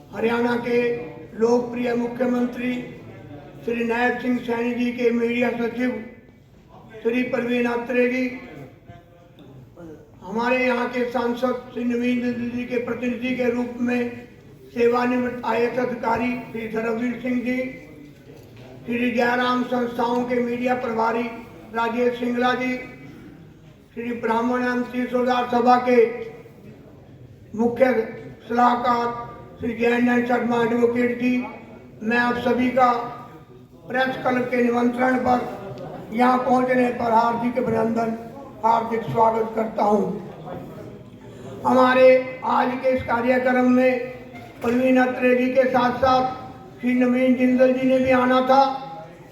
हरियाणा के लोकप्रिय मुख्यमंत्री श्री नायब सिंह सैनी जी के मीडिया सचिव श्री परवीन अत्रे जी, हमारे यहाँ के सांसद श्री नवीन जी के प्रतिनिधि के रूप में सेवानिवृत्त IAS अधिकारी श्री धर्मवीर सिंह जी, श्री जयराम संस्थाओं के मीडिया प्रभारी राजेश सिंगला जी, श्री ब्राह्मण एवं तीर्थोद्धार सभा के मुख्य सलाहकार श्री जयनारायण शर्मा एडवोकेट जी, मैं आप सभी का प्रेस क्लब के निमंत्रण पर यहाँ पहुँचने पर हार्दिक अभिनंदन, हार्दिक स्वागत करता हूँ। हमारे आज के इस कार्यक्रम में परवीन अत्रे जी के साथ साथ श्री नवीन जिंदल जी ने भी आना था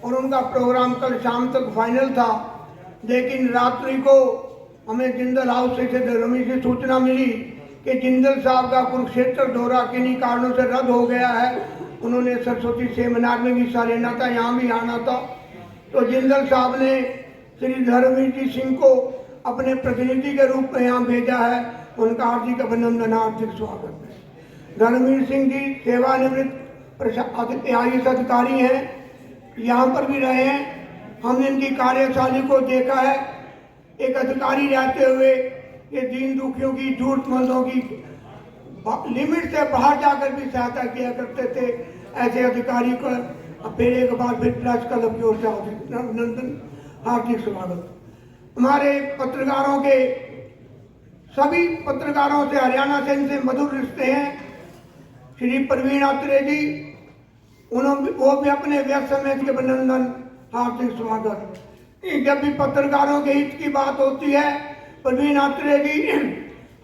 और उनका प्रोग्राम कल शाम तक फाइनल था, लेकिन रात्रि को हमें जिंदल हाउस से धर्मी से सूचना मिली कि जिंदल साहब का कुरुक्षेत्र दौरा किन्हीं कारणों से रद्द हो गया है। उन्होंने सरस्वती सेमिनार में भी हिस्सा लेना था, यहाँ भी आना था, तो जिंदल साहब ने श्री धर्मवीर जी सिंह को अपने प्रतिनिधि के रूप में यहाँ भेजा है। उनका हार्दिक अभिनंदन, हार्दिक स्वागत है। धर्मवीर सिंह जी सेवानिवृत्त IAS अधिकारी हैं, यहाँ पर भी रहे हैं। हमने इनकी कार्यशैली को देखा है। एक अधिकारी रहते हुए ये दीन दुखियों की, जरूरतमंदों की लिमिट से बाहर जाकर भी सहायता किया करते थे। ऐसे अधिकारी को फिर एक बार फिर प्रेस क्लब की ओर से अभिनंदन, हार्दिक स्वागत। हमारे पत्रकारों के सभी पत्रकारों से हरियाणा से इनसे मधुर रिश्ते हैं। श्री परवीन अत्रे जी, वो भी अपने व्यस्त समय के अभिनंदन, हार्दिक स्वागत। जब भी पत्रकारों के हित की बात होती है, परवीन अत्रे जी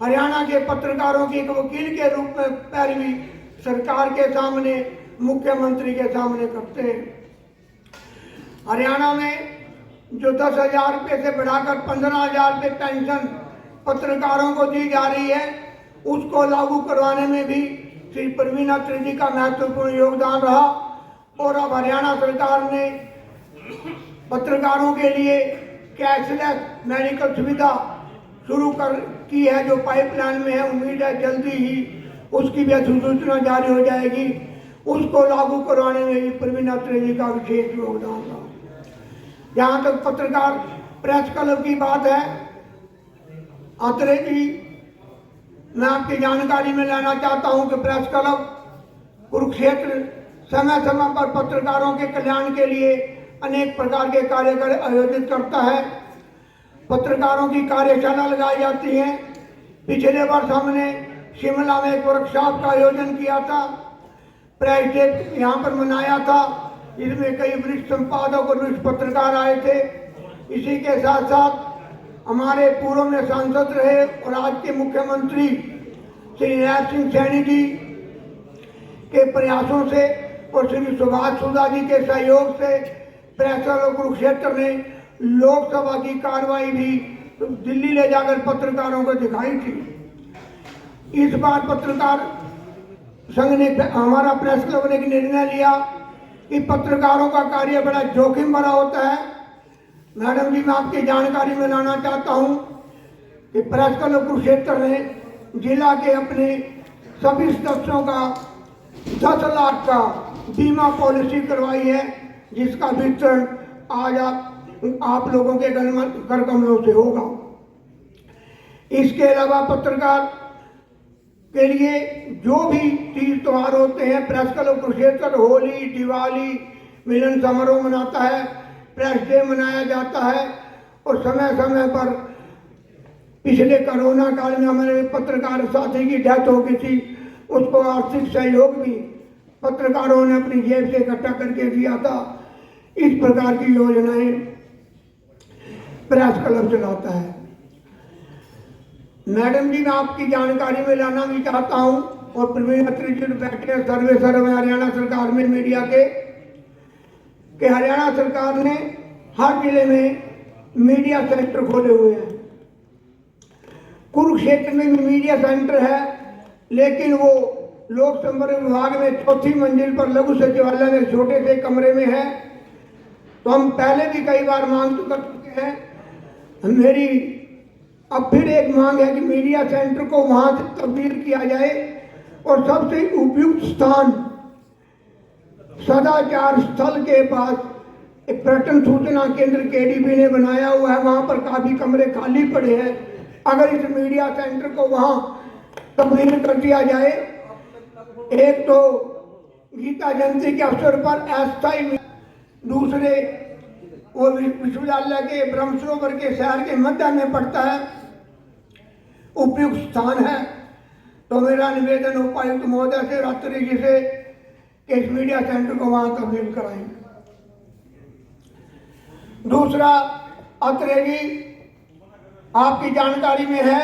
हरियाणा के पत्रकारों के एक वकील के रूप में पैरवी सरकार के सामने, मुख्यमंत्री के सामने करते हैं। हरियाणा में जो 10,000 रुपये से बढ़ाकर 15,000 रुपये पेंशन पत्रकारों को दी जा रही है, उसको लागू करवाने में भी श्री परवीन अत्रे जी का महत्वपूर्ण योगदान रहा। और अब हरियाणा सरकार ने पत्रकारों के लिए कैशलेस मेडिकल सुविधा शुरू की है, जो पाइपलाइन में है। उम्मीद है जल्दी ही उसकी भी अधिसूचना जारी हो जाएगी। उसको लागू करवाने में भी परवीन अत्रे जी का विशेष योगदान रहा। जहाँ तक पत्रकार प्रेस क्लब की बात है, अत्रे जी, मैं आपकी जानकारी में लाना चाहता हूँ कि प्रेस क्लब कुरुक्षेत्र समय समय पर पत्रकारों के कल्याण के लिए अनेक प्रकार के कार्यक्रम आयोजित करता है। पत्रकारों की कार्यशाला लगाई जाती है। पिछले वर्ष हमने शिमला में एक वर्कशॉप का आयोजन किया था, प्रेस डे यहाँ पर मनाया था, इसमें कई वरिष्ठ संपादक और वरिष्ठ पत्रकार आए थे। इसी के साथ साथ हमारे पूर्व में सांसद रहे और आज के मुख्यमंत्री श्री नायब सिंह सैनी जी के प्रयासों से और श्री सुभाष सुधा जी के सहयोग से प्रेस क्लब कुरुक्षेत्र ने लोकसभा की कार्रवाई भी दिल्ली ले जाकर पत्रकारों को दिखाई थी। इस बार पत्रकार संघ ने, हमारा प्रेस क्लब ने निर्णय लिया कि पत्रकारों का कार्य बड़ा जोखिम भरा होता है। मैडम जी, मैं आपकी जानकारी में लाना चाहता हूं कि प्रेस क्लब कुरुक्षेत्र ने जिला के अपने सभी सदस्यों का 10 लाख का बीमा पॉलिसी करवाई है, जिसका वितरण आज आप लोगों के कर कमलों से होगा। इसके अलावा पत्रकार के लिए जो भी तीज त्योहार होते हैं, प्रेस क्लब कुरुक्षेत्र होली, दिवाली, मिलन समारोह मनाता है, प्रेस डे मनाया जाता है। और समय समय पर पिछले कोरोना काल में हमारे पत्रकार साथी की डेथ हो गई थी, उसको आर्थिक सहयोग भी पत्रकारों ने अपनी जेब से इकट्ठा करके दिया था। इस प्रकार की योजनाएं प्रेस क्लब चलाता है। मैडम जी, मैं आपकी जानकारी में लाना भी चाहता हूं और परवीन अत्रे जी बैठे सर्वे हरियाणा सरकार में मीडिया के, कि हरियाणा सरकार ने हर जिले में मीडिया सेंटर खोले हुए हैं। कुरुक्षेत्र में भी मीडिया सेंटर है, लेकिन वो लोक संपर्क विभाग में 4थी मंजिल पर लघु सचिवालय में छोटे से कमरे में है। तो हम पहले भी कई बार मांग कर चुके हैं। मेरी अब फिर एक मांग है कि मीडिया सेंटर को वहां से तब्दील किया जाए और सबसे उपयुक्त स्थान सदाचार स्थल के पास एक पर्यटन सूचना केंद्र केडीबी ने बनाया हुआ है। वहां पर काफी कमरे खाली पड़े हैं। अगर इस मीडिया सेंटर को वहां तब्दील कर दिया जाए, एक तो गीता जयंती के अवसर पर अस्थायी, दूसरे वो विश्वविद्यालय के ब्रह्म सरोवर के शहर के मध्य में पड़ता है, उपयुक्त स्थान है। तो मेरा निवेदन उपायुक्त महोदय से, रात्रि जी से कि इस मीडिया सेंटर को वहां तब्दील कराएं। दूसरा, अत्रे जी, आपकी जानकारी में है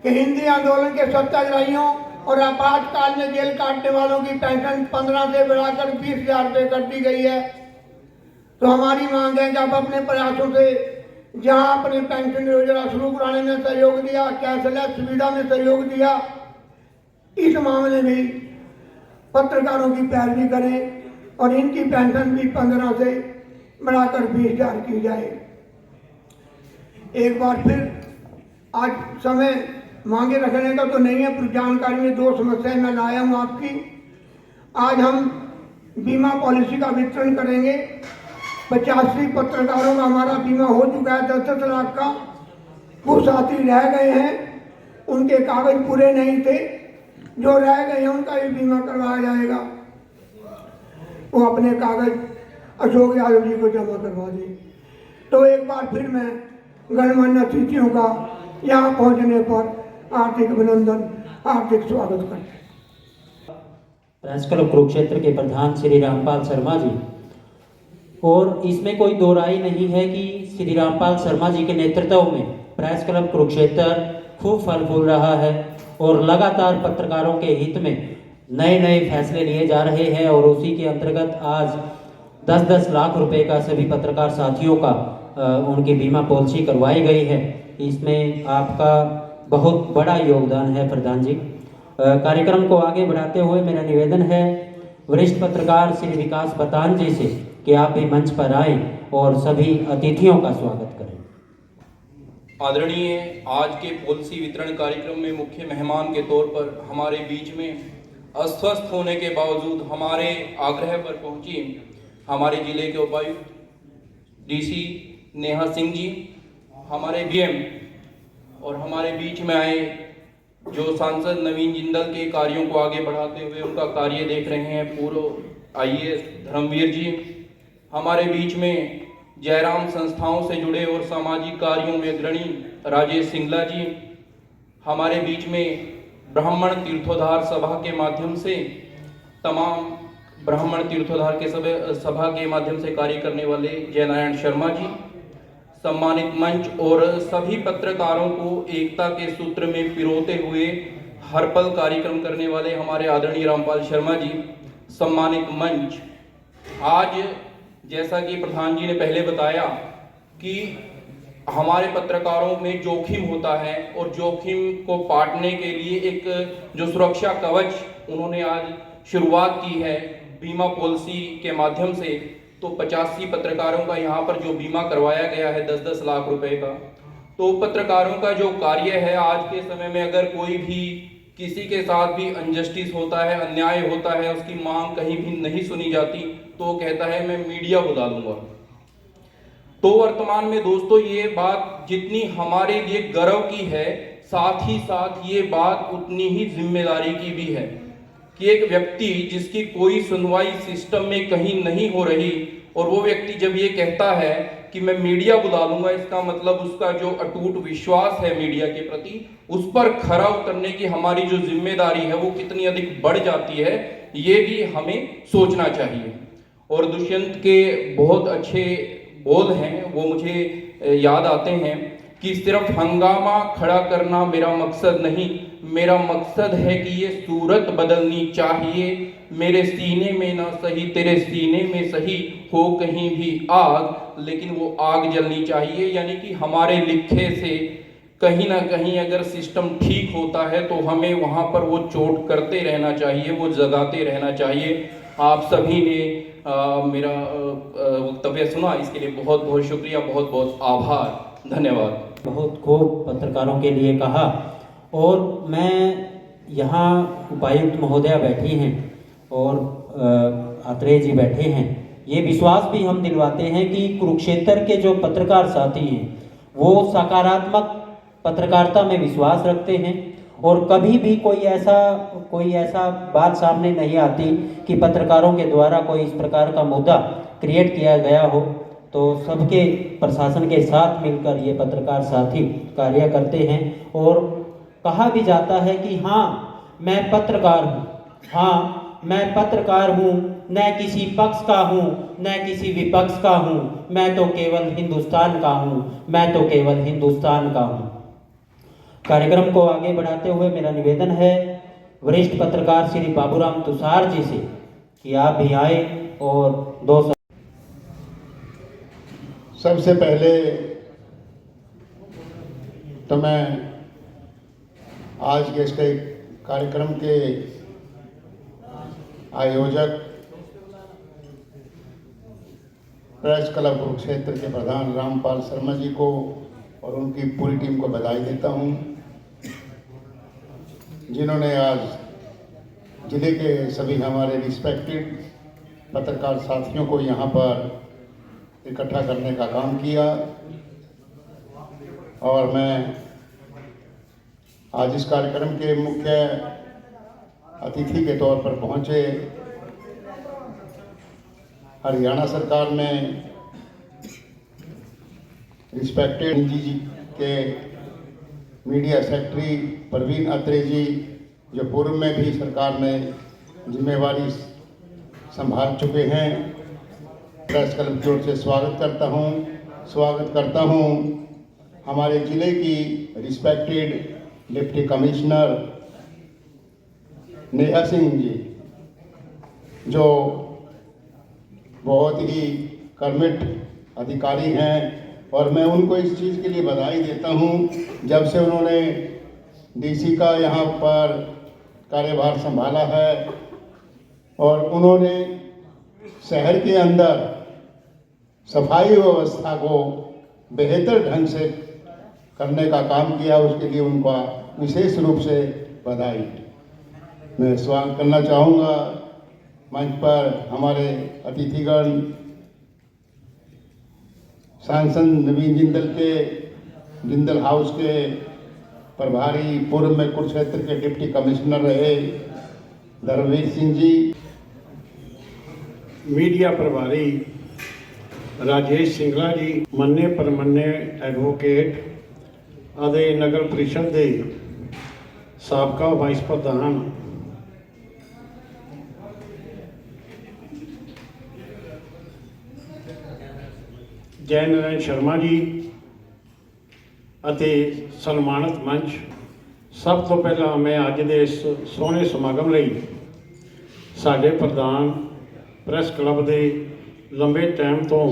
कि हिंदी आंदोलन के सत्याग्रहियों और आपातकाल में जेल काटने वालों की पेंशन 15 से बढ़ाकर 20,000 रुपये कर दी गई है। तो हमारी मांग है कि आप अपने प्रयासों से जहां अपने पेंशन योजना शुरू कराने में सहयोग दिया, कैशलेस सुविधा में सहयोग दिया, इस मामले में पत्रकारों की पैरवी करें और इनकी पेंशन भी 15 से बढ़ाकर 20,000 की जाए। एक बार फिर आज समय मांगे रखने का तो नहीं है, पर जानकारी में 2 समस्याएं मैं लाया हूं आपकी। आज हम बीमा पॉलिसी का वितरण करेंगे। 85 पत्रकारों का हमारा बीमा हो चुका है, 10-10 लाख का। कुछ साथी रह गए हैं, उनके कागज पूरे नहीं थे, जो रह गए हैं उनका भी बीमा करवाया जाएगा। वो अपने कागज अशोक यादव जी को जमा करवा दें। तो एक बार फिर मैं गणमान्य अतिथियों का यहाँ पहुँचने पर हार्दिक अभिनंदन, हार्दिक स्वागत करते हैं। प्रेस क्लब कुरुक्षेत्र के प्रधान श्री रामपाल शर्मा जी, और इसमें कोई दो राय नहीं है कि श्री रामपाल शर्मा जी के नेतृत्व में प्रेस क्लब कुरुक्षेत्र खूब फल फूल रहा है और लगातार पत्रकारों के हित में नए नए फैसले लिए जा रहे हैं। और उसी के अंतर्गत आज 10-10 लाख रुपए का सभी पत्रकार साथियों का उनकी बीमा पॉलिसी करवाई गई है। इसमें आपका बहुत बड़ा योगदान है प्रधान जी। कार्यक्रम को आगे बढ़ाते हुए मेरा निवेदन है वरिष्ठ पत्रकार श्री विकास बतान जी से कि आप भी मंच पर आएं और सभी अतिथियों का स्वागत करें। आदरणीय, आज के पॉलिसी वितरण कार्यक्रम में मुख्य मेहमान के तौर पर हमारे बीच में अस्वस्थ होने के बावजूद हमारे आग्रह पर पहुंची हमारे जिले के उपायुक्त डीसी नेहा सिंह जी, हमारे डीएम, और हमारे बीच में आए जो सांसद नवीन जिंदल के कार्यों को आगे बढ़ाते हुए उनका कार्य देख रहे हैं पूर्व आईएएस धर्मवीर जी, हमारे बीच में जयराम संस्थाओं से जुड़े और सामाजिक कार्यों में अग्रणी राजेश सिंगला जी, हमारे बीच में ब्राह्मण तीर्थोद्धार सभा के माध्यम से तमाम ब्राह्मण तीर्थोद्धार के सभा के माध्यम से कार्य करने वाले जयनारायण शर्मा जी, सम्मानित मंच और सभी पत्रकारों को एकता के सूत्र में पिरोते हुए हर पल कार्यक्रम करने वाले हमारे आदरणीय रामपाल शर्मा जी, सम्मानित मंच। आज जैसा कि प्रधान जी ने पहले बताया कि हमारे पत्रकारों में जोखिम होता है और जोखिम को पाटने के लिए एक जो सुरक्षा कवच उन्होंने आज शुरुआत की है बीमा पॉलिसी के माध्यम से, तो 85 पत्रकारों का यहाँ पर जो बीमा करवाया गया है 10-10 लाख रुपए का, तो पत्रकारों का जो कार्य है आज के समय में अगर कोई भी किसी के साथ भी अनजस्टिस होता है, अन्याय होता है, उसकी मांग कहीं भी नहीं सुनी जाती तो कहता है मैं मीडिया बुला लूंगा। तो वर्तमान में दोस्तों ये बात जितनी हमारे लिए गर्व की है, साथ ही साथ ये बात उतनी ही जिम्मेदारी की भी है कि एक व्यक्ति जिसकी कोई सुनवाई सिस्टम में कहीं नहीं हो रही और वो व्यक्ति जब ये कहता है कि मैं मीडिया बुला लूंगा, इसका मतलब उसका जो अटूट विश्वास है मीडिया के प्रति, उस पर खरा उतरने की हमारी जो जिम्मेदारी है वो कितनी अधिक बढ़ जाती है, ये भी हमें सोचना चाहिए। और दुष्यंत के बहुत अच्छे बोल हैं, वो मुझे याद आते हैं कि सिर्फ हंगामा खड़ा करना मेरा मकसद नहीं, मेरा मकसद है कि ये सूरत बदलनी चाहिए। मेरे सीने में ना सही तेरे सीने में सही हो कहीं भी आग, लेकिन वो आग जलनी चाहिए। यानी कि हमारे लिखे से कहीं ना कहीं अगर सिस्टम ठीक होता है तो हमें वहाँ पर वो चोट करते रहना चाहिए, वो जगाते रहना चाहिए। आप सभी ने मेरा वक्तव्य सुना, इसके लिए बहुत बहुत शुक्रिया, बहुत बहुत आभार, धन्यवाद। बहुत खूब पत्रकारों के लिए कहा। और मैं यहाँ उपायुक्त महोदया बैठी हैं और अत्रेय जी बैठे हैं। ये विश्वास भी हम दिलवाते हैं कि कुरुक्षेत्र के जो पत्रकार साथी हैं वो सकारात्मक पत्रकारिता में विश्वास रखते हैं और कभी भी कोई ऐसा बात सामने नहीं आती कि पत्रकारों के द्वारा कोई इस प्रकार का मुद्दा क्रिएट किया गया हो। तो सबके प्रशासन के साथ मिलकर ये पत्रकार साथी कार्य करते हैं और कहा भी जाता है कि हाँ मैं पत्रकार हूँ, हाँ मैं पत्रकार हूँ, न किसी पक्ष का हूँ न किसी विपक्ष का हूँ, मैं तो केवल हिंदुस्तान का हूँ, मैं तो केवल हिंदुस्तान का हूँ। कार्यक्रम को आगे बढ़ाते हुए मेरा निवेदन है वरिष्ठ पत्रकार श्री बाबूराम तुषार जी से कि आप भी आए और दो सबसे पहले तो मैं आज के इस कार्यक्रम के आयोजक प्रेस क्लब कुरुक्षेत्र के प्रधान रामपाल शर्मा जी को और उनकी पूरी टीम को बधाई देता हूं, जिन्होंने आज जिले के सभी हमारे रिस्पेक्टेड पत्रकार साथियों को यहाँ पर इकट्ठा करने का काम किया। और मैं आज इस कार्यक्रम के मुख्य अतिथि के तौर पर पहुंचे हरियाणा सरकार में रिस्पेक्टेड जी के मीडिया सेक्रेटरी परवीन अत्रेय जी, जो पूर्व में भी सरकार में जिम्मेवारी संभाल चुके हैं, प्रेस क्लब की ओर से स्वागत करता हूं हमारे ज़िले की respected deputy commissioner Neha Singh ji, जो बहुत ही कर्मित अधिकारी हैं और मैं उनको इस चीज़ के लिए बधाई देता हूं। जब से उन्होंने डीसी का यहाँ पर कार्यभार संभाला है और उन्होंने शहर के अंदर सफाई व्यवस्था को बेहतर ढंग से करने का काम किया, उसके लिए उनका विशेष रूप से बधाई। मैं स्वागत करना चाहूँगा मंच पर हमारे अतिथिगण, सांसद नवीन जिंदल हाउस के प्रभारी, पूर्व में कुरुक्षेत्र के डिप्टी कमिश्नर रहे धर्मवीर सिंह जी, मीडिया प्रभारी राजेश सिंगला जी, मन्ने परमन्ने एडवोकेट अदे नगर परिषद के साबका वाइस प्रधान जय नारायण शर्मा जी ਅਤੇ ਸਨਮਾਨਿਤ ਮੰਚ। ਸਭ ਤੋਂ ਪਹਿਲਾਂ ਮੈਂ ਅੱਜ ਦੇ ਇਸ ਸੋਹਣੇ ਸਮਾਗਮ ਲਈ ਸਾਡੇ ਪ੍ਰਧਾਨ ਪ੍ਰੈਸ ਕਲੱਬ ਦੇ ਲੰਬੇ ਟਾਈਮ ਤੋਂ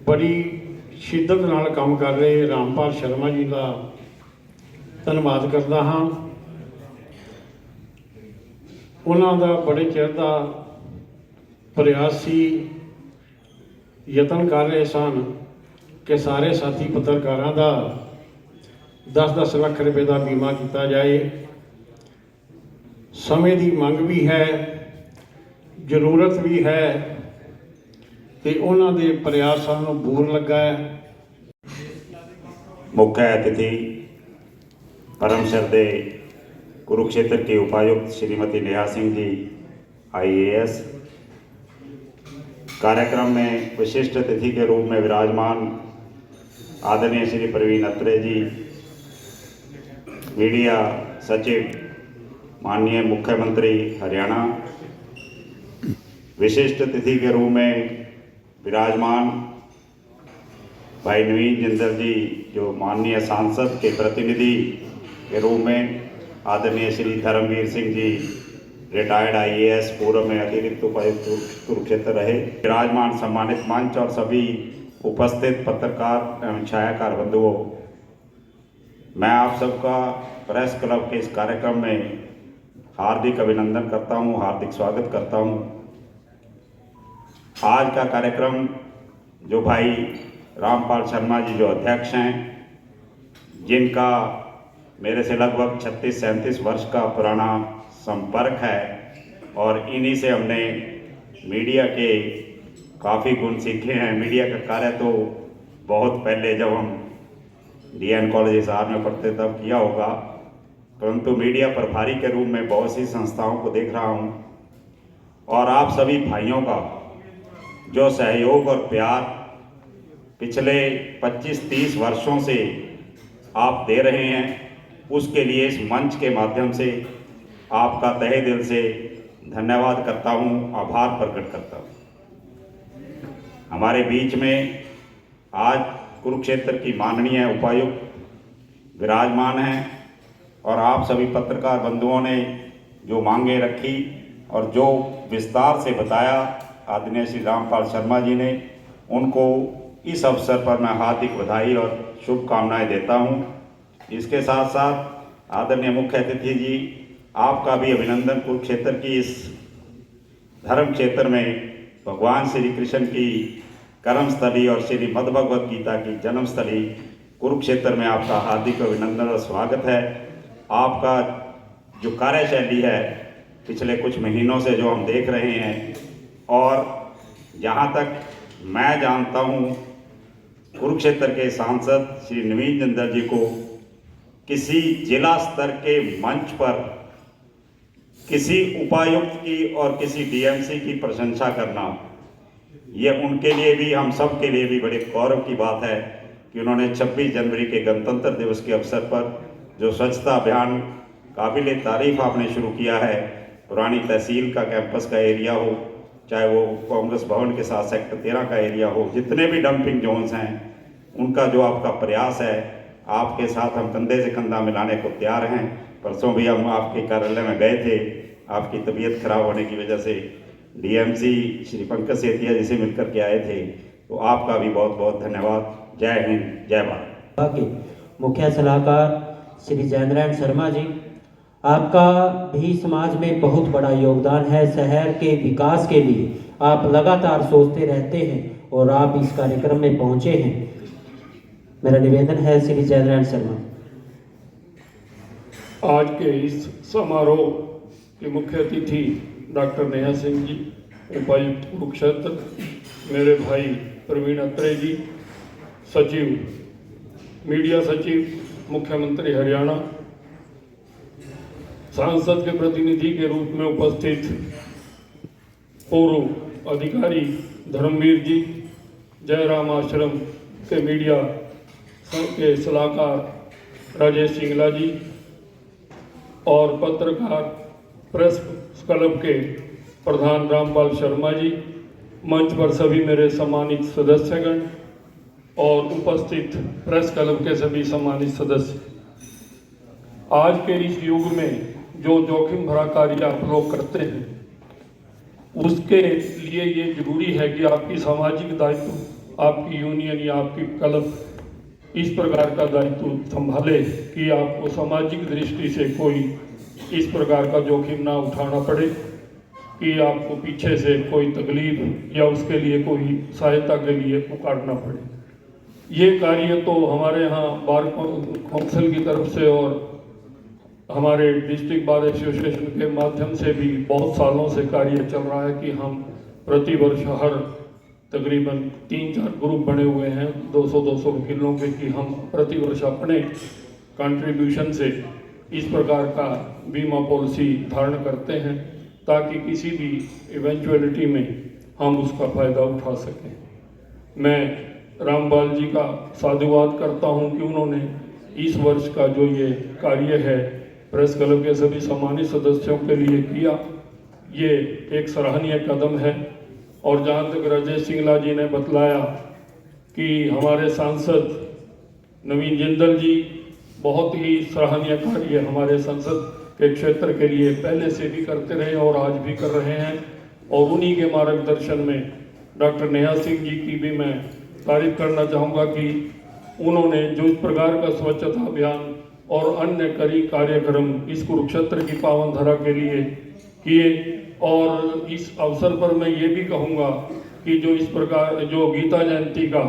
ਬੜੀ ਸ਼ਿੱਦਤ ਨਾਲ ਕੰਮ ਕਰ ਰਹੇ ਰਾਮਪਾਲ ਸ਼ਰਮਾ ਜੀ ਦਾ ਧੰਨਵਾਦ ਕਰਦਾ ਹਾਂ। ਉਹਨਾਂ ਦਾ ਬੜੇ ਚਿਰ ਦਾ ਪ੍ਰਯਾਸ ਸੀ, ਯਤਨ ਕਰ ਰਹੇ ਸਨ कि सारे साथी पत्रकारों का 10-10 लाख रुपए का बीमा किया जाए। समय की मंग भी है, जरूरत भी है, तो उन्होंने प्रयासों को बूर लगा है। मुख्य अतिथि परम श्रद्धे कुरुक्षेत्र के उपायुक्त श्रीमती नेहा सिंह जी IAS, कार्यक्रम में विशिष्ट अतिथि के रूप में विराजमान आदरणीय श्री परवीन अत्रेय जी, मीडिया सचिव माननीय मुख्यमंत्री हरियाणा, विशिष्ट अतिथि के रूप में विराजमान भाई नवीन जिंदल जी, जो माननीय सांसद के प्रतिनिधि के रूप में आदरणीय श्री धर्मवीर सिंह जी, रिटायर्ड IAS, पूर्व में अतिरिक्त उपायुक्त कुरुक्षेत्र रहे, विराजमान सम्मानित मंच और सभी उपस्थित पत्रकार एवं छायाकार बंधुओं, मैं आप सबका प्रेस क्लब के इस कार्यक्रम में हार्दिक अभिनंदन करता हूं, हार्दिक स्वागत करता हूं। आज का कार्यक्रम जो भाई रामपाल शर्मा जी जो अध्यक्ष हैं, जिनका मेरे से लगभग 36-37 वर्ष का पुराना संपर्क है और इन्हीं से हमने मीडिया के काफ़ी गुण सीखे हैं। मीडिया का कार्य तो बहुत पहले जब हम DN कॉलेज हिसार में पढ़ते तब किया होगा, परंतु मीडिया प्रभारी के रूप में बहुत सी संस्थाओं को देख रहा हूँ और आप सभी भाइयों का जो सहयोग और प्यार पिछले 25-30 वर्षों से आप दे रहे हैं, उसके लिए इस मंच के माध्यम से आपका तहे दिल से धन्यवाद करता हूँ, आभार प्रकट करता हूँ। हमारे बीच में आज कुरुक्षेत्र की माननीय उपायुक्त विराजमान हैं और आप सभी पत्रकार बंधुओं ने जो मांगे रखी और जो विस्तार से बताया आदरणीय श्री रामपाल शर्मा जी ने, उनको इस अवसर पर मैं हार्दिक बधाई और शुभकामनाएं देता हूं। इसके साथ साथ आदरणीय मुख्य अतिथि जी, आपका भी अभिनंदन। कुरुक्षेत्र की इस धर्म क्षेत्र में भगवान श्री कृष्ण की कर्मस्थली और श्री मद्भगवत गीता की जन्मस्थली कुरुक्षेत्र में आपका हार्दिक अभिनंदन और स्वागत है। आपका जो कार्यशैली है पिछले कुछ महीनों से जो हम देख रहे हैं, और जहाँ तक मैं जानता हूँ कुरुक्षेत्र के सांसद श्री नवीन जिंदल जी को किसी जिला स्तर के मंच पर किसी उपायुक्त की और किसी DMC की प्रशंसा करना, ये उनके लिए भी, हम सब के लिए भी बड़े गौरव की बात है कि उन्होंने 26 जनवरी के गणतंत्र दिवस के अवसर पर जो स्वच्छता अभियान काबिल तारीफ आपने शुरू किया है, पुरानी तहसील का कैंपस का एरिया हो, चाहे वो कांग्रेस भवन के साथ सेक्टर 13 का एरिया हो, जितने भी डंपिंग जोन्स हैं, उनका जो आपका प्रयास है, आपके साथ हम कंधे से कंधा मिलाने को तैयार हैं। परसों भी हम आपके कार्यालय में गए थे, आपकी तबीयत खराब होने की वजह से DMC श्री पंकज सेतिया जी से मिलकर के आए थे, तो आपका भी बहुत बहुत धन्यवाद। जय हिंद, जय भारत। के मुख्य सलाहकार श्री जयनारायण शर्मा जी, आपका भी समाज में बहुत बड़ा योगदान है। शहर के विकास के लिए आप लगातार सोचते रहते हैं और आप इस कार्यक्रम में पहुंचे हैं। मेरा निवेदन है श्री जयनारायण शर्मा। आज के इस समारोह के मुख्य अतिथि डॉक्टर नेहा सिंह जी, उपायुक्त कुरुक्षेत्र, मेरे भाई प्रवीण अत्रे जी, सचिव, मीडिया सचिव, मुख्यमंत्री हरियाणा, सांसद के प्रतिनिधि के रूप में उपस्थित पूर्व अधिकारी धर्मवीर जी, जयराम आश्रम के मीडिया के सलाहकार राजेश सिंगला जी और पत्रकार प्रेस क्लब के प्रधान रामपाल शर्मा जी, मंच पर सभी मेरे सम्मानित सदस्यगण और उपस्थित प्रेस क्लब के सभी सम्मानित सदस्य। आज के इस युग में जो जोखिम भरा कार्य आप लोग करते हैं, उसके लिए ये जरूरी है कि आपकी सामाजिक दायित्व, आपकी यूनियन या आपकी क्लब इस प्रकार का दायित्व संभाले कि आपको सामाजिक दृष्टि से कोई इस प्रकार का जोखिम ना उठाना पड़े, कि आपको पीछे से कोई तकलीफ या उसके लिए कोई सहायता के लिए पुकारना पड़े। ये कार्य तो हमारे यहाँ बार काउंसिल की तरफ से और हमारे डिस्ट्रिक्ट बार एसोसिएशन के माध्यम से भी बहुत सालों से कार्य चल रहा है कि हम प्रतिवर्ष हर तकरीबन 3-4 ग्रुप बने हुए हैं 200-200 वकीलों के, कि हम प्रतिवर्ष अपने कंट्रीब्यूशन से इस प्रकार का बीमा पॉलिसी धारण करते हैं ताकि किसी भी इवेंचुअलिटी में हम उसका फ़ायदा उठा सकें। मैं रामपाल जी का साधुवाद करता हूं कि उन्होंने इस वर्ष का जो ये कार्य है प्रेस क्लब के सभी सम्मानित सदस्यों के लिए किया, ये एक सराहनीय कदम है। और जहाँ तक राजेश सिंगला जी ने बतलाया कि हमारे सांसद नवीन जिंदल जी बहुत ही सराहनीय कार्य हमारे संसद के क्षेत्र के लिए पहले से भी करते रहे और आज भी कर रहे हैं, और उन्हीं के मार्गदर्शन में डॉक्टर नेहा सिंह जी की भी मैं तारीफ करना चाहूँगा कि उन्होंने जो इस प्रकार का स्वच्छता अभियान और अन्य कई कार्यक्रम इस कुरुक्षेत्र की पावन धरा के लिए किए। और इस अवसर पर मैं ये भी कहूँगा कि जो इस प्रकार जो गीता जयंती का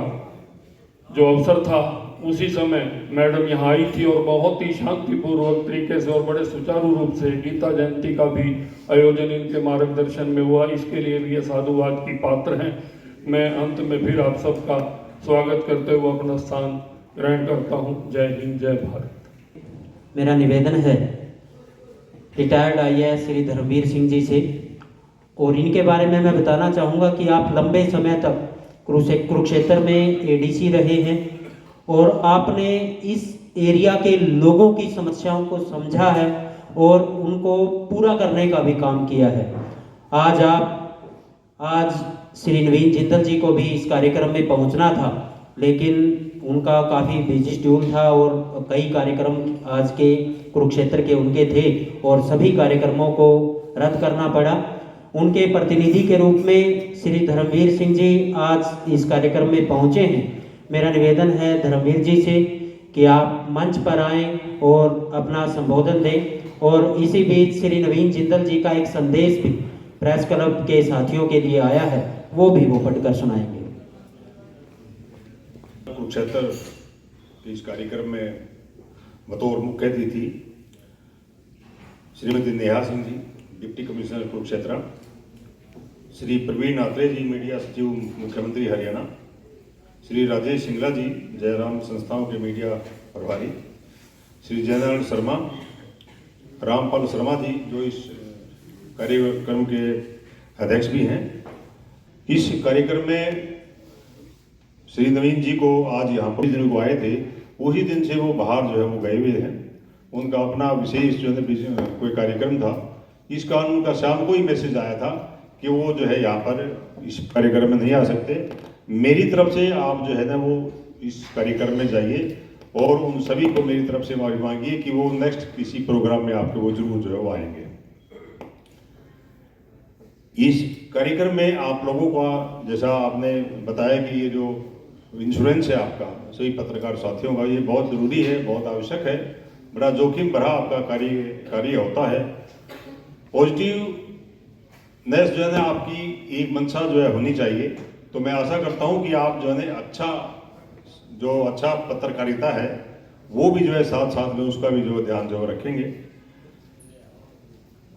जो अवसर था उसी समय मैडम यहाँ आई थी और बहुत ही शांतिपूर्वक तरीके से और बड़े सुचारू रूप से गीता जयंती का भी आयोजन इनके मार्गदर्शन में हुआ। इसके लिए भी ये साधुवाद की पात्र हैं। मैं अंत में फिर आप सबका स्वागत करते हुए अपना स्थान ग्रहण करता हूँ। जय हिंद, जय भारत। मेरा निवेदन है रिटायर्ड आईएएस श्री धर्मवीर सिंह जी से, और इनके बारे में मैं बताना चाहूँगा कि आप लंबे समय तक कुरुक्षेत्र में एडीसी रहे हैं और आपने इस एरिया के लोगों की समस्याओं को समझा है और उनको पूरा करने का भी काम किया है। आज श्री नवीन जिंदल जी को भी इस कार्यक्रम में पहुंचना था, लेकिन उनका काफ़ी बिजी शेड्यूल था और कई कार्यक्रम आज के कुरुक्षेत्र के उनके थे और सभी कार्यक्रमों को रद्द करना पड़ा। उनके प्रतिनिधि के रूप में श्री धर्मवीर सिंह जी आज इस कार्यक्रम में पहुंचे हैं। मेरा निवेदन है धर्मवीर जी से कि आप मंच पर आएं और अपना संबोधन दें, और इसी बीच श्री नवीन जिंदल जी का एक संदेश भी प्रेस क्लब के साथियों के लिए आया है, वो भी वो पढ़कर सुनाएंगे। कुरुक्षेत्र के इस कार्यक्रम में बतौर मुख्य अतिथि श्रीमती नेहा सिंह जी, डिप्टी कमिश्नर कुरुक्षेत्र, श्री प्रवीण आत्रे जी, मीडिया सचिव मुख्यमंत्री हरियाणा, श्री राजेश सिंगला जी, जयराम संस्थाओं के मीडिया प्रभारी, श्री जयनारायण शर्मा, रामपाल शर्मा जी जो इस कार्यक्रम के अध्यक्ष भी हैं। इस कार्यक्रम में श्री नवीन जी को आज यहाँ पर दिन को आए थे, वही दिन से वो बाहर जो है वो गए हुए हैं। उनका अपना विशेष जो है कोई कार्यक्रम था। इस कारण उनका शाम को ही मैसेज आया था कि वो जो है यहाँ पर इस कार्यक्रम में नहीं आ सकते। मेरी तरफ से आप जो है ना वो इस कार्यक्रम में जाइए और उन सभी को मेरी तरफ से माफी मांगिए कि वो नेक्स्ट किसी प्रोग्राम में आपके वो जरूर जो है वो आएंगे। इस कार्यक्रम में आप लोगों का, जैसा आपने बताया कि ये जो इंश्योरेंस है आपका सभी पत्रकार साथियों का, ये बहुत ज़रूरी है, बहुत आवश्यक है। बड़ा जोखिम भरा आपका कार्य होता है। पॉजिटिवनेस जो है ना आपकी एक मंशा जो है होनी चाहिए। तो मैं आशा करता हूँ कि आप जो है अच्छा पत्रकारिता है वो भी जो है साथ साथ में उसका भी जो ध्यान जो रखेंगे।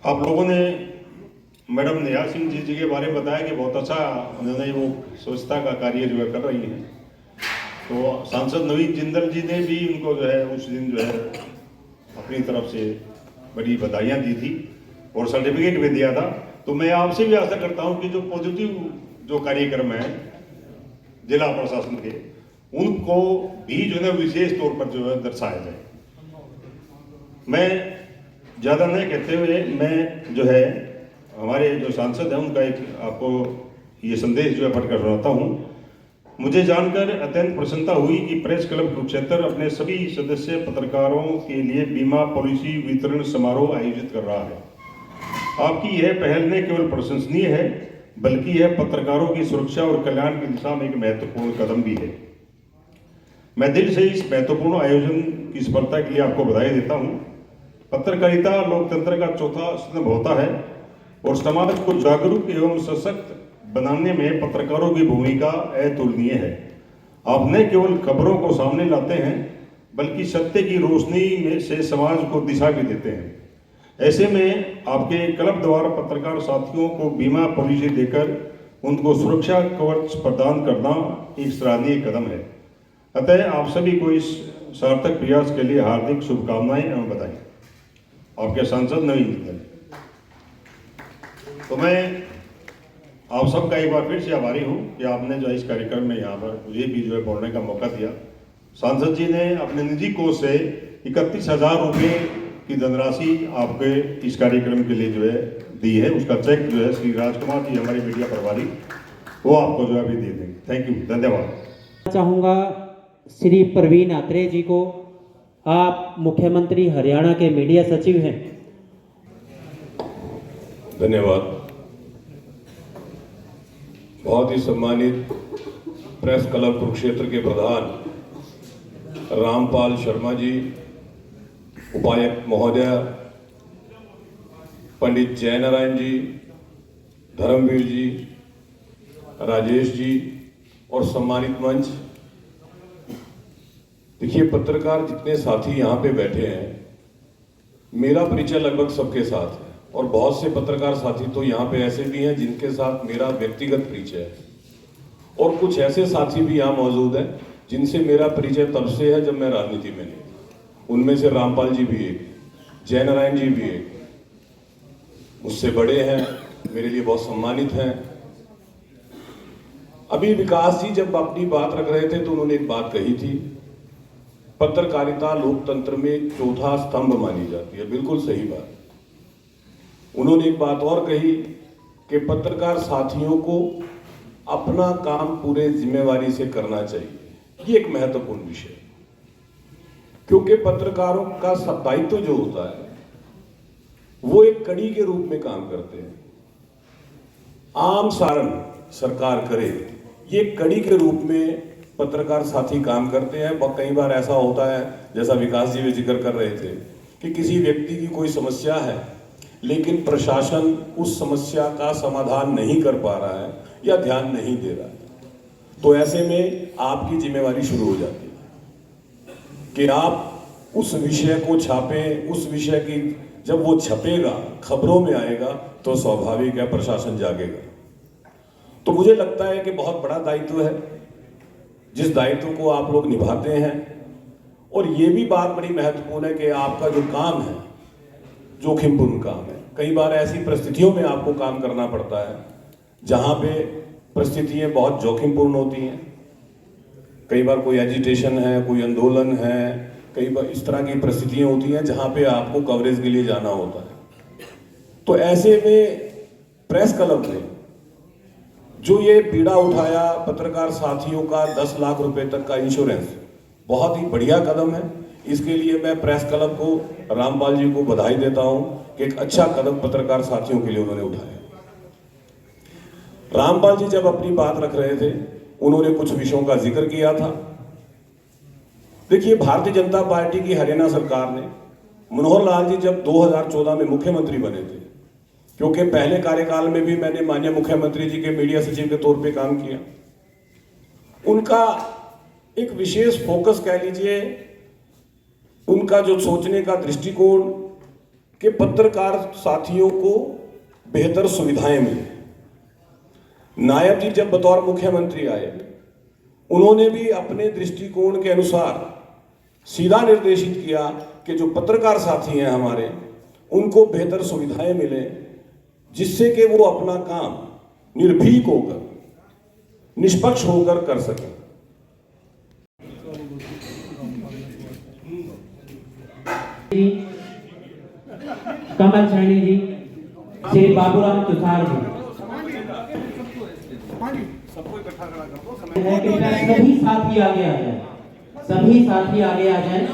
आप लोगों ने मैडम नेहा सिंह जी के बारे में बताया कि बहुत अच्छा उन्होंने वो स्वच्छता का कार्य जो है कर रही हैं। तो सांसद नवीन जिंदल जी ने भी उनको जो है उस दिन जो है अपनी तरफ से बड़ी बधाइयाँ दी थी और सर्टिफिकेट भी दिया था। तो मैं आपसे भी आशा करता हूँ कि जो पॉजिटिव जो कार्यक्रम है जिला प्रशासन के, उनको भी जो है विशेष तौर पर जो है दर्शाया जाए। मैं ज़्यादा नहीं कहते हुए मैं जो है हमारे जो सांसद हैं उनका एक आपको ये संदेश जो है पढ़कर सुनाता हूँ। मुझे जानकर अत्यंत प्रसन्नता हुई कि प्रेस क्लब कुरुक्षेत्र अपने सभी सदस्य पत्रकारों के लिए बीमा पॉलिसी वितरण समारोह आयोजित कर रहा है। आपकी यह पहल न केवल प्रशंसनीय है बल्कि यह पत्रकारों की सुरक्षा और कल्याण की दिशा में एक महत्वपूर्ण कदम भी है। मैं दिल से इस महत्वपूर्ण आयोजन की सफलता के लिए आपको बधाई देता हूँ। पत्रकारिता लोकतंत्र का चौथा स्तंभ होता है और समाज को जागरूक एवं सशक्त बनाने में पत्रकारों की भूमिका अतुलनीय है। आप न केवल खबरों को सामने लाते हैं बल्कि सत्य की रोशनी में से समाज को दिशा भी देते हैं। ऐसे में आपके क्लब द्वारा पत्रकार साथियों को बीमा पॉलिसी देकर उनको सुरक्षा कवच प्रदान करना एक सराहनीय कदम है। अतः आप सभी को इस सार्थक प्रयास के लिए हार्दिक शुभकामनाएं एवं बधाई। आपके सांसद नवीन जिंदल। तो मैं आप सबका एक बार फिर से आभारी हूँ कि आपने जो इस कार्यक्रम में यहाँ पर मुझे भी जो है बोलने का मौका दिया। सांसद जी ने अपने निजी कोष से 31,000 रुपये की धनराशि आपके इस कार्यक्रम के लिए जो है दी है। उसका चेक जो है श्री राजकुमार जी हमारे मीडिया प्रभारी वो आपको जो है अभी दे देंगे। थैंक यू, धन्यवाद। चाहूँगा श्री प्रवीण आत्रे जी को, आप मुख्यमंत्री हरियाणा के मीडिया सचिव हैं। धन्यवाद। बहुत ही सम्मानित प्रेस क्लब कुरुक्षेत्र के प्रधान रामपाल शर्मा जी, उपायुक्त महोदय पंडित जयनारायण जी, धर्मवीर जी, राजेश जी और सम्मानित मंच, देखिए, पत्रकार जितने साथी यहाँ पे बैठे हैं, मेरा परिचय लगभग सबके साथ है, और बहुत से पत्रकार साथी तो यहाँ पे ऐसे भी हैं जिनके साथ मेरा व्यक्तिगत परिचय है, और कुछ ऐसे साथी भी यहाँ मौजूद हैं जिनसे मेरा परिचय तब से है जब मैं राजनीति में नहीं था। उनमें से रामपाल जी भी एक, जयनारायण जी भी एक, मुझसे बड़े हैं, मेरे लिए बहुत सम्मानित हैं। अभी विकास जी जब अपनी बात रख रहे थे तो उन्होंने एक बात कही थी, पत्रकारिता लोकतंत्र में चौथा स्तंभ मानी जाती है। बिल्कुल सही बात। उन्होंने एक बात और कही कि पत्रकार साथियों को अपना काम पूरे जिम्मेवारी से करना चाहिए। ये एक महत्वपूर्ण विषय है, क्योंकि पत्रकारों का दायित्व जो होता है वो एक कड़ी के रूप में काम करते हैं। आम सारण सरकार करे, ये कड़ी के रूप में पत्रकार साथी काम करते हैं। कई बार ऐसा होता है, जैसा विकास जी भी जिक्र कर रहे थे, कि किसी व्यक्ति की कोई समस्या है लेकिन प्रशासन उस समस्या का समाधान नहीं कर पा रहा है या ध्यान नहीं दे रहा है, तो ऐसे में आपकी जिम्मेवारी शुरू हो जाती है कि आप उस विषय को छापें। उस विषय की जब वो छपेगा, खबरों में आएगा, तो स्वाभाविक है प्रशासन जागेगा। तो मुझे लगता है कि बहुत बड़ा दायित्व है, जिस दायित्व को आप लोग निभाते हैं। और ये भी बात बड़ी महत्वपूर्ण है कि आपका जो काम है जोखिमपूर्ण काम है। कई बार ऐसी परिस्थितियों में आपको काम करना पड़ता है जहां पे परिस्थितियां बहुत जोखिमपूर्ण होती हैं। कई बार कोई एजिटेशन है, कोई आंदोलन है, कई बार इस तरह की परिस्थितियां होती हैं जहां पे आपको कवरेज के लिए जाना होता है। तो ऐसे में प्रेस क्लब ने जो ये बीड़ा उठाया पत्रकार साथियों का 10 लाख रुपए तक का इंश्योरेंस, बहुत ही बढ़िया कदम है। इसके लिए मैं प्रेस क्लब को, रामपाल जी को बधाई देता हूं कि एक अच्छा कदम पत्रकार साथियों के लिए उन्होंने उठाया। रामपाल जी जब अपनी बात रख रहे थे, उन्होंने कुछ विषयों का जिक्र किया था। देखिए, भारतीय जनता पार्टी की हरियाणा सरकार ने, मनोहर लाल जी जब 2014 में मुख्यमंत्री बने थे, क्योंकि पहले कार्यकाल में भी मैंने माननीय मुख्यमंत्री जी के मीडिया सचिव के तौर पे काम किया, उनका एक विशेष फोकस कह लीजिए, उनका जो सोचने का दृष्टिकोण कि पत्रकार साथियों को बेहतर सुविधाएं मिले। नायब जी जब बतौर मुख्यमंत्री आए, उन्होंने भी अपने दृष्टिकोण के अनुसार सीधा निर्देशित किया कि जो पत्रकार साथी हैं हमारे, उनको बेहतर सुविधाएं मिले, जिससे कि वो अपना काम निर्भीक होकर, निष्पक्ष होकर कर सकें। कमल सैनी जी, श्री बाबूराम तुषार जी, सभी साथी आगे आ जाए, सभी साथी आगे आ जाए,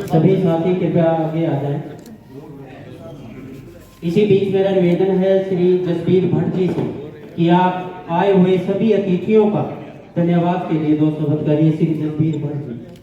सभी साथी कृपया आगे आ जाए। इसी बीच मेरा निवेदन है श्री जसबीर भट्ट जी से कि आप आए हुए सभी अतिथियों का धन्यवाद के लिए 2 शब्द करिए। श्री जसबीर भट्ट जी।